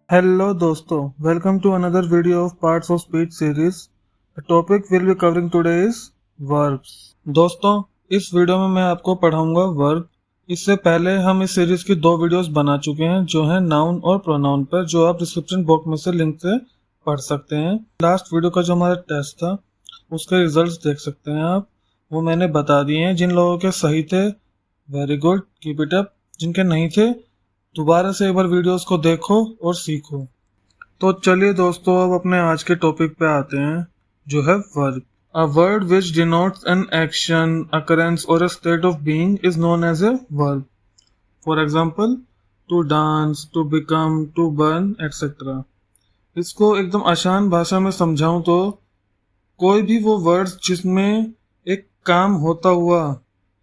Hello दोस्तों, welcome to another video of Parts of Speech series. The topic we'll be covering today is verbs. दोस्तों, इस video में मैं आपको पढ़ाऊंगा वर्ब। इससे पहले हम इस सीरीज की 2 वीडियोस बना चुके हैं जो हैं नाउन और प्रोनाउन पर, जो आप डिस्क्रिप्शन बॉक्स में से लिंक से पढ़ सकते हैं। लास्ट वीडियो का जो हमारा टेस्ट था उसके रिजल्ट्स देख सकते हैं आप, वो मैंने बता दिए हैं। जिन लोगों के सही थे very good, keep it up. जिनके नहीं थे दोबारा से एक बार वीडियोस को देखो और सीखो। तो चलिए दोस्तों, अब अपने आज के टॉपिक पे आते हैं जो है verb. A word which denotes an action, occurrence और a state of being is known as a verb. For example, to dance, to become, to burn etcetera. इसको एकदम आसान भाषा में समझाऊं तो कोई भी वो वर्ड्स जिसमें एक काम होता हुआ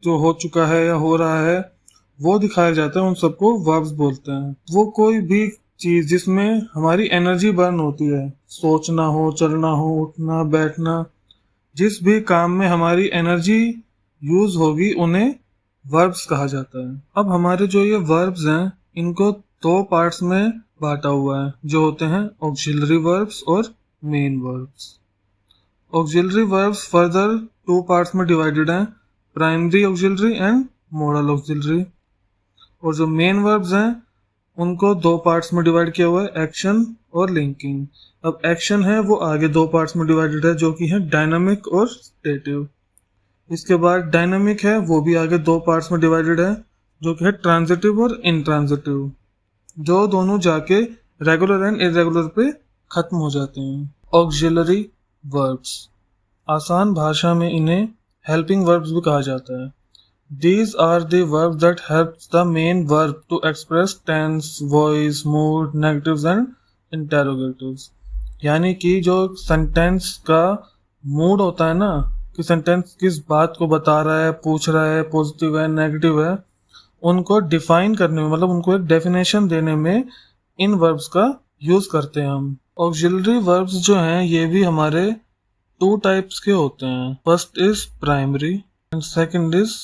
जो हो चुका है या हो रहा है वो दिखाया जाता है, उन सबको वर्ब्स बोलते हैं। वो कोई भी चीज जिसमें हमारी एनर्जी बर्न होती है, सोचना हो, चलना हो, उठना बैठना, जिस भी काम में हमारी एनर्जी यूज होगी उन्हें वर्ब्स कहा जाता है। अब हमारे जो ये वर्ब्स हैं इनको 2 पार्ट्स में बांटा हुआ है, जो होते हैं ऑक्सिलरी वर्ब्स और main verbs. Auxiliary verbs further 2 parts में डिवाइडेड हैं, primary auxiliary and model auxiliary. और जो मेन वर्ब्स हैं उनको 2 पार्ट्स में डिवाइड किया हुआ है, एक्शन और लिंकिंग। अब एक्शन है वो आगे 2 पार्ट्स में डिवाइडेड है, जो कि है डायनामिक और स्टेटिव। इसके बाद डायनामिक है वो भी आगे 2 पार्ट्स में डिवाइडेड है, जो कि है ट्रांजिटिव और इंट्रांजिटिव, जो दोनों जाके रेगुलर एंड इरेगुलर पे खत्म हो जाते हैं। ऑक्सिलरी वर्ब्स, आसान भाषा में इन्हें हेल्पिंग वर्ब्स भी कहा जाता है। These are the verbs that help the main verb to express tense, voice, mood, negatives and interrogatives। यानी कि जो सेंटेंस का मूड होता है ना, कि सेंटेंस किस बात को बता रहा है, पूछ रहा है, पॉजिटिव है, नेगेटिव है, उनको डिफाइन करने में, मतलब उनको एक डेफिनेशन देने में इन वर्ब्स का यूज करते हैं हम। ऑक्सिलरी वर्ब्स जो हैं ये भी हमारे 2 टाइप्स के होते हैं। First is primary and second is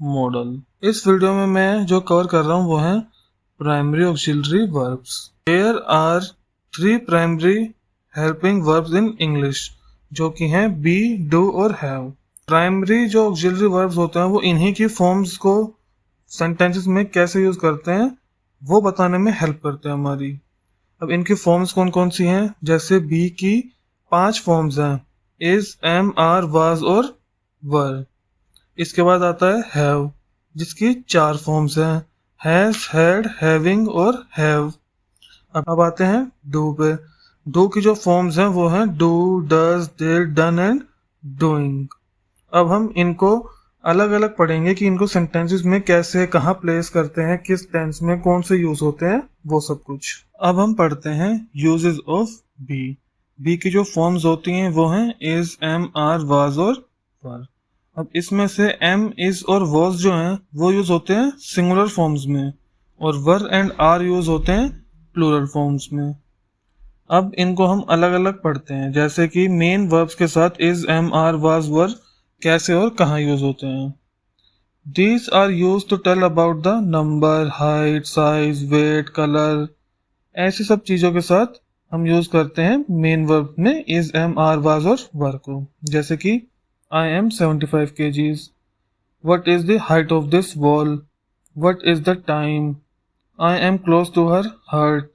modal. इस वीडियो में मैं जो कवर कर रहा हूँ वो है primary auxiliary verbs. There are 3 primary helping verbs in English, जो कि हैं बी, डू और हैव। प्राइमरी जो ऑक्सिलरी वर्ब्स होते हैं वो इन्हीं की फॉर्म्स को सेंटेंसेस में कैसे यूज करते हैं वो बताने में हेल्प करते हैं हमारी। अब इनकी फॉर्म्स कौन कौन सी हैं, जैसे बी की 5 फॉर्म्स हैं, इज, एम, आर, वाज और वर। इसके बाद आता है हैव, जिसकी 4 फॉर्म्स हैं, हैज, हैड, हैविंग और हैव। अब आते हैं डू पे। डू की जो फॉर्म्स हैं वो हैं do, does, did, done and doing. अब हम इनको अलग अलग पढ़ेंगे कि इनको सेंटेंसेस में कैसे, कहाँ प्लेस करते हैं, किस टेंस में कौन से यूज होते हैं, वो सब कुछ। अब हम पढ़ते हैं यूजेस ऑफ बी। बी की जो फॉर्म्स होती हैं वो हैं इज, एम, आर, वाज और वर। अब इसमें से एम, इज और वॉज जो हैं वो यूज होते हैं सिंगुलर फॉर्म्स में, और वर एंड आर यूज होते हैं प्लूरल फॉर्म्स में। अब इनको हम अलग अलग पढ़ते हैं, जैसे कि मेन वर्ब्स के साथ is, am, are, was, were कैसे और कहाँ यूज होते हैं। These are use to tell about the number, height, size, weight, colour. ऐसी सब चीजों के साथ हम यूज करते हैं मेन वर्ब में इज, एम, आर, वाज और वर को। जैसे कि I am 75 kgs. What is the height of this wall? What is the time? I am close to her heart.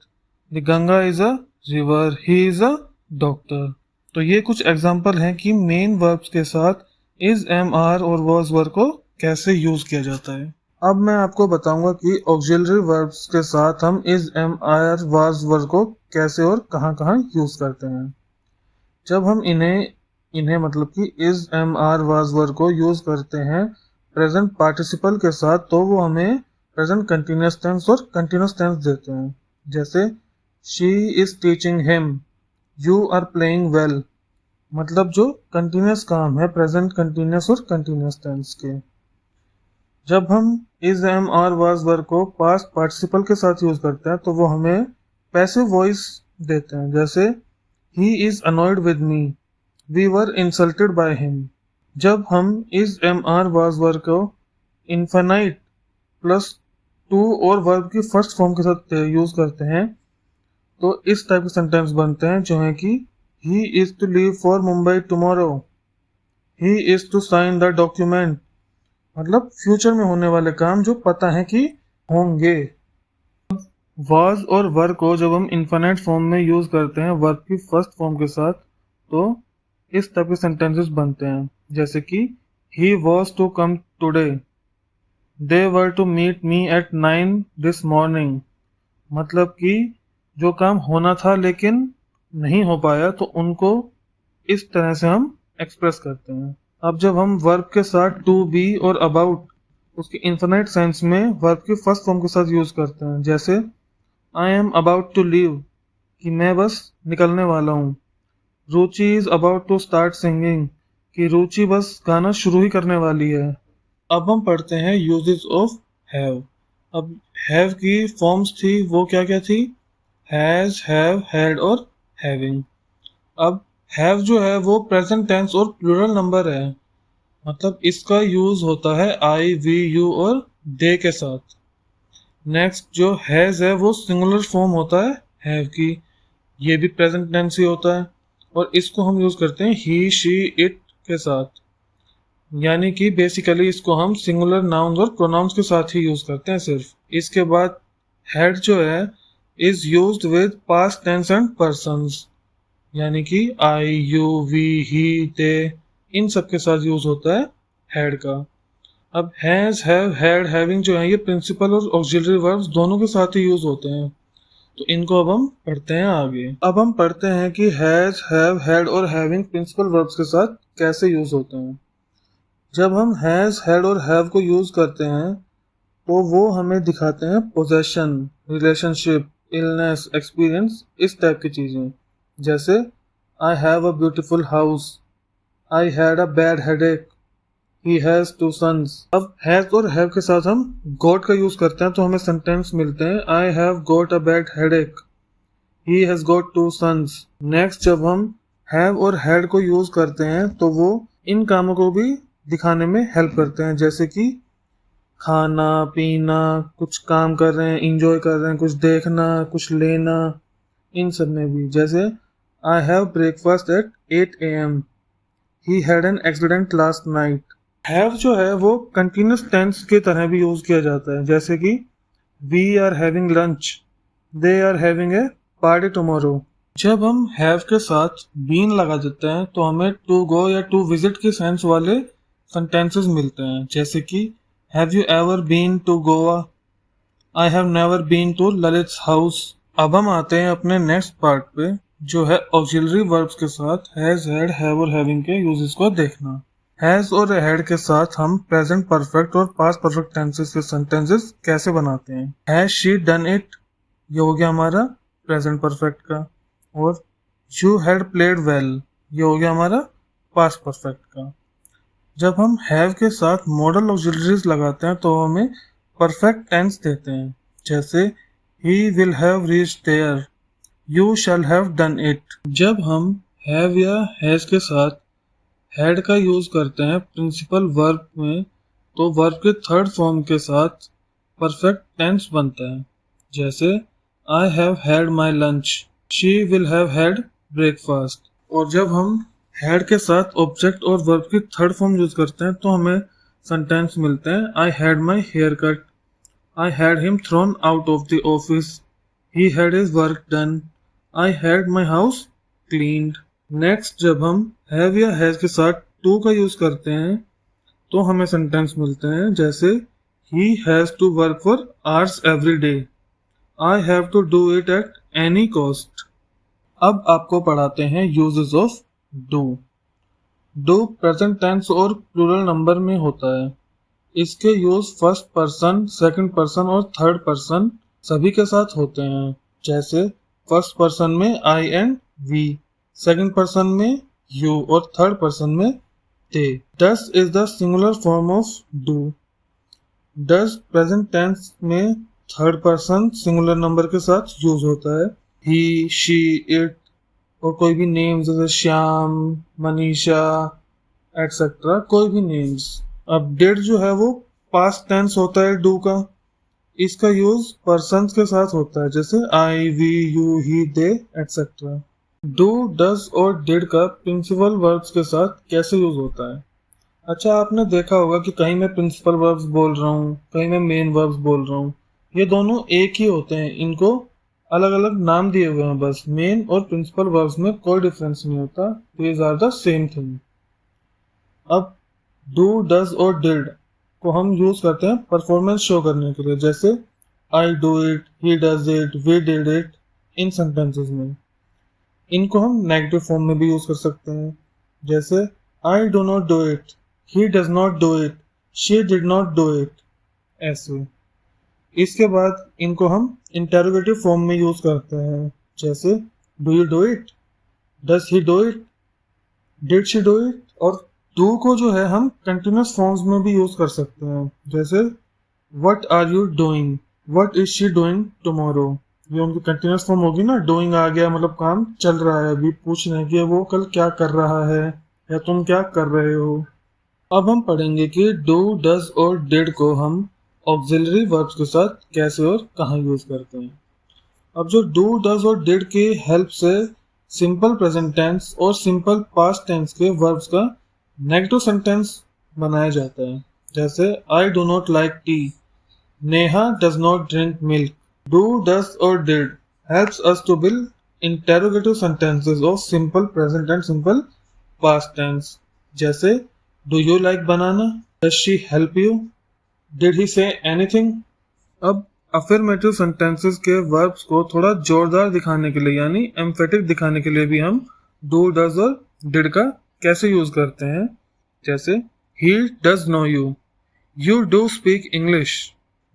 The Ganga is a river. He is a doctor. तो ये कुछ example हैं कि main verbs के साथ is, am, are और was, were को कैसे यूज किया जाता है। अब मैं आपको बताऊंगा कि ऑक्सिलरी वर्ब्स के साथ हम is, am, are, was, were को कैसे और कहाँ कहाँ यूज करते हैं। जब हम इन्हें मतलब कि is, am, are, was, were को यूज करते हैं प्रेजेंट पार्टिसिपल के साथ, तो वो हमें प्रेजेंट कंटिन्यूअस टेंस और कंटिन्यूअस टेंस देते हैं। जैसे she is teaching him, you are playing well. मतलब जो कंटिन्यूअस काम है प्रेजेंट कंटिन्यूअस और कंटिन्यूअस टेंस के। जब हम is, am, are, was, were को पास्ट पार्टिसिपल के साथ यूज करते हैं तो वो हमें पैसिव वॉइस देते हैं। जैसे he is annoyed with me, We were insulted by him। जब हम is, am, are, was, were को infinite प्लस टू और वर्ब की फर्स्ट फॉर्म के साथ यूज करते हैं तो इस टाइप के सेंटेंस बनते हैं जो है कि he is to leave for Mumbai tomorrow, he is to sign the document, मतलब फ्यूचर में होने वाले काम जो पता है कि होंगे। वाज और वर को जब हम इन्फिनिट फॉर्म में यूज करते हैं वर्ब की फर्स्ट फॉर्म के साथ, तो इस टाइप के सेंटेंसेस बनते हैं जैसे कि he was to come today, they were to meet me at 9 this morning, मतलब कि जो काम होना था लेकिन नहीं हो पाया तो उनको इस तरह से हम एक्सप्रेस करते हैं। अब जब हम वर्ब के साथ टू बी और अबाउट उसके इन्फिनिट सेंस में वर्ब की फर्स्ट फॉर्म के साथ यूज करते हैं, जैसे I am about to leave, कि मैं बस निकलने वाला हूँ। Ruchi is about to start singing, कि रुचि बस गाना शुरू ही करने वाली है। अब हम पढ़ते हैं यूजेस ऑफ हैव। अब हैव की फॉर्म्स थी वो क्या क्या थी, हैज, हैव, हैड और हैविंग। अब हैव जो है वो प्रेजेंट टेंस और प्लूरल नंबर है, मतलब इसका यूज होता है आई, वी, यू और दे के साथ। नेक्स्ट जो हैज है वो सिंगुलर फॉर्म होता है हैव की, ये भी प्रेजेंट टेंस ही होता है और इसको हम यूज करते हैं ही, शी, इट के साथ, यानी कि बेसिकली इसको हम सिंगुलर नाउन और प्रोनाउंस के साथ ही यूज करते हैं सिर्फ। इसके बाद हैड जो है is used with past tense and persons, यानी कि आई, यू, वी, ही, दे, इन सब के साथ यूज होता है हैड का। अब हैज, हैव, हैड, हैविंग जो है ये प्रिंसिपल और ऑक्सिलरी वर्ब्स दोनों के साथ ही यूज होते हैं, तो इनको अब हम पढ़ते हैं आगे। अब हम पढ़ते हैं कि हैज, हैव, हैड और हैविंग प्रिंसिपल वर्ब्स के साथ कैसे यूज होते हैं। जब हम हैज, हैड और हैव को यूज करते हैं तो वो हमें दिखाते हैं पोजेशन, रिलेशनशिप, इलनेस, एक्सपीरियंस, इस टाइप की चीजें, जैसे I have a beautiful house, I had a bad headache, he has two sons। अब has और have के साथ हम got का यूज करते हैं तो हमें सेंटेंस मिलते हैं I have got a bad headache, he has got two sons। Next जब हम have और had को यूज करते हैं तो वो इन कामों को भी दिखाने में हेल्प करते हैं, जैसे कि खाना पीना, कुछ काम कर रहे हैं, इंजॉय कर रहे हैं, कुछ देखना, कुछ लेना, इन सब में भी, जैसे I have breakfast at 8 AM, he had an accident last night। Have जो है वो कंटिन्यूस टेंस की तरह भी यूज किया जाता है, जैसे कि we are having lunch, they are having a party tomorrow. जब हम हैव के साथ बीन लगा देते हैं तो हमें टू गो या टू विजिट के सेंस वाले सेंटेंसेस मिलते हैं, जैसे कि have you ever been to Goa, I have never been to Lalit's house. अब हम आते हैं अपने नेक्स्ट पार्ट पे जो है ऑक्सिलरी वर्ब्स के साथ हैज, हैड, हैव और हैविंग के यूजेस को देखना। हैज और हैड के साथ हम प्रेजेंट परफेक्ट और पास्ट परफेक्ट टेंसेस के सेंटेंसेस कैसे बनाते हैं। हैज शी डन इट, ये हो गया हमारा प्रेजेंट परफेक्ट का, और यू हैड प्लेड वेल, ये हो गया हमारा पास्ट परफेक्ट का। जब हम हैव के साथ मॉडल ऑक्सिलरीज लगाते हैं तो हमें परफेक्ट टेंस देते हैं, जैसे he will have reached there, you shall have done it. जब हम हैव या हैज के साथ हैड का यूज करते हैं प्रिंसिपल वर्ब में तो वर्ब के थर्ड फॉर्म के साथ परफेक्ट टेंस बनता है, जैसे I have had my lunch, she will have had breakfast. और जब हम हैड के साथ ऑब्जेक्ट और वर्ब की थर्ड फॉर्म यूज करते हैं तो हमें सेंटेंस मिलते हैं I had my hair cut, I had him thrown out of the office, he had his work done, I had my house cleaned. Next जब हम हैव या हैज के साथ टू का यूज करते हैं तो हमें सेंटेंस मिलते हैं, जैसे he has to work for hours every day, I have to do it at any cost. अब आपको पढ़ाते हैं uses of do. Do present tense और प्लूरल नंबर में होता है। इसके use first person, second person और थर्ड पर्सन सभी के साथ होते हैं, जैसे फर्स्ट पर्सन में I and we, second person में यू और थर्ड पर्सन में they। does is the singular form of do। does present tense में थर्ड पर्सन सिंगुलर नंबर के साथ यूज होता है, he, she, it और कोई भी नेम्स जैसे श्याम, मनीषा एटसेट्रा, कोई भी नेम्स। अब did जो है वो पास्ट टेंस होता है डू का, इसका यूज पर्सन्स के साथ होता है, जैसे I, we, you, he, they etcetera. Do, does और डिड का प्रिंसिपल वर्ब्स के साथ कैसे यूज होता है? अच्छा, आपने देखा होगा कि कहीं मैं प्रिंसिपल वर्ब्स बोल रहा हूँ, कहीं मैं मेन वर्ब्स बोल रहा हूँ। ये दोनों एक ही होते हैं, इनको अलग अलग नाम दिए हुए हैं बस। मेन और प्रिंसिपल वर्ब्स में कोई डिफरेंस नहीं होता, these are the same thing. अब डू, डज और डिड को हम यूज करते हैं परफॉर्मेंस शो करने के लिए, जैसे I do it, he does it, we did it, इन सेंटेंसेस में। इनको हम नेगेटिव फॉर्म में भी यूज कर सकते हैं, जैसे I do not do it, he does not do it, she did not do it, ऐसे। इसके बाद इनको हम इंटेरोगेटिव फॉर्म में यूज करते हैं, जैसे do you do it, does he do it, did she do it. और डू को जो है हम कंटिन्यूस फॉर्म्स में भी यूज कर सकते हैं, जैसे what are you doing, what is she doing tomorrow. ये उनकी कंटिन्यूस फॉर्म होगी ना, डूइंग आ गया मतलब काम चल रहा है, अभी पूछ रहे हैं कि वो कल क्या कर रहा है या तुम क्या कर रहे हो। अब हम पढ़ेंगे कि डू, डज और डिड को हम ऑक्सिलरी वर्ब्स के साथ कैसे और कहाँ यूज करते हैं। अब जो डू, डज और डिड की हेल्प से सिंपल प्रेजेंट टेंस और सिंपल पास्ट टेंस के वर्ब्स का नेगेटिव सेंटेंस बनाया जाता है, जैसे I do not like T, Neha does not drink milk. Do, does और did helps us to build interrogative sentences of simple present and simple past tense, जैसे do you like banana, does she help you, did he say anything। अब affirmative sentences के verbs को थोड़ा जोरदार दिखाने के लिए यानी एम्फेटिक दिखाने के लिए भी हम डू, डज और डिड का कैसे यूज करते हैं, जैसे he does know you, you do speak English.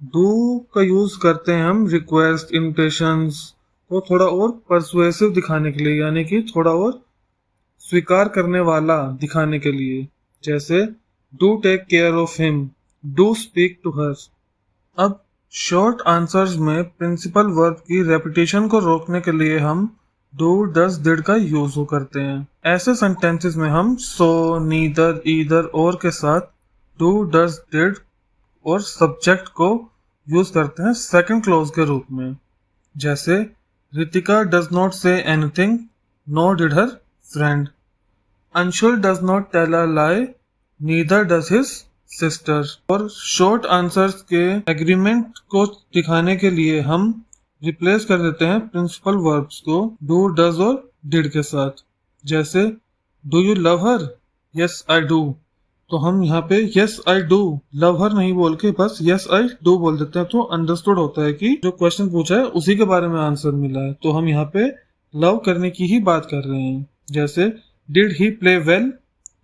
Do का यूज करते हैं हम रिक्वेस्ट, इम्पेशंस को थोड़ा और परसुएसिव दिखाने के लिए, यानी कि थोड़ा और स्वीकार करने वाला दिखाने के लिए, जैसे do take care of him, do speak to her. अब शॉर्ट आंसर्स में प्रिंसिपल वर्ब की रेपिटेशन को रोकने के लिए हम डू, डज, डिड का यूज करते हैं। ऐसे सेंटेंसेस में हम सो, नीदर, ईदर और के साथ डू, डज, डिड और सब्जेक्ट को यूज करते हैं सेकंड क्लॉज के रूप में, जैसे Ritika does not say anything, nor did her friend. Anshul does not tell a lie, neither does his sister. और शॉर्ट आंसर्स के एग्रीमेंट को दिखाने के लिए हम रिप्लेस कर देते हैं प्रिंसिपल वर्ब्स को डू, डज और डिड के साथ, जैसे do you love her, yes I do. तो हम यहाँ पे यस आई डू, लव हर नहीं बोल के बस यस आई डू बोल देते हैं, तो अंडरस्टूड होता है कि जो क्वेश्चन पूछा है उसी के बारे में आंसर मिला है। तो हम यहाँ पे लव करने की ही बात कर रहे हैं, जैसे did he play well,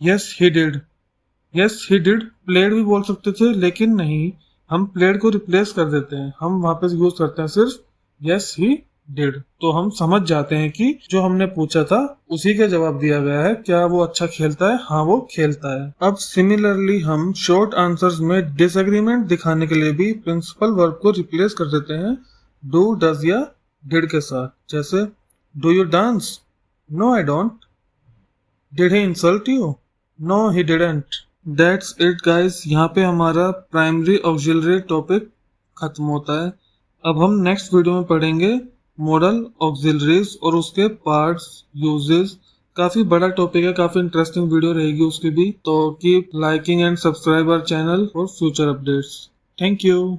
yes he did. Yes he did played भी बोल सकते थे, लेकिन नहीं, हम प्लेड को रिप्लेस कर देते हैं, हम वहां पे यूज करते हैं सिर्फ यस ही डिड। तो हम समझ जाते हैं कि जो हमने पूछा था उसी का जवाब दिया गया है। क्या वो अच्छा खेलता है? हाँ, वो खेलता है। अब सिमिलरली हम शॉर्ट आंसर्स में डिसएग्रीमेंट दिखाने के लिए भी प्रिंसिपल वर्ब को रिप्लेस कर देते हैं डू, डज या डिड के साथ, जैसे do you dance, no I don't. Did he insult you, no he didn't. That's it guys, यहाँ पे हमारा प्राइमरी ऑक्सिलरी टॉपिक खत्म होता है। अब हम नेक्स्ट वीडियो में पढ़ेंगे मॉडल ऑक्सिलरीज और उसके पार्ट्स, यूजेस। काफी बड़ा टॉपिक है, काफी इंटरेस्टिंग वीडियो रहेगी उसकी भी। तो keep liking and subscribe our channel for future updates. Thank you.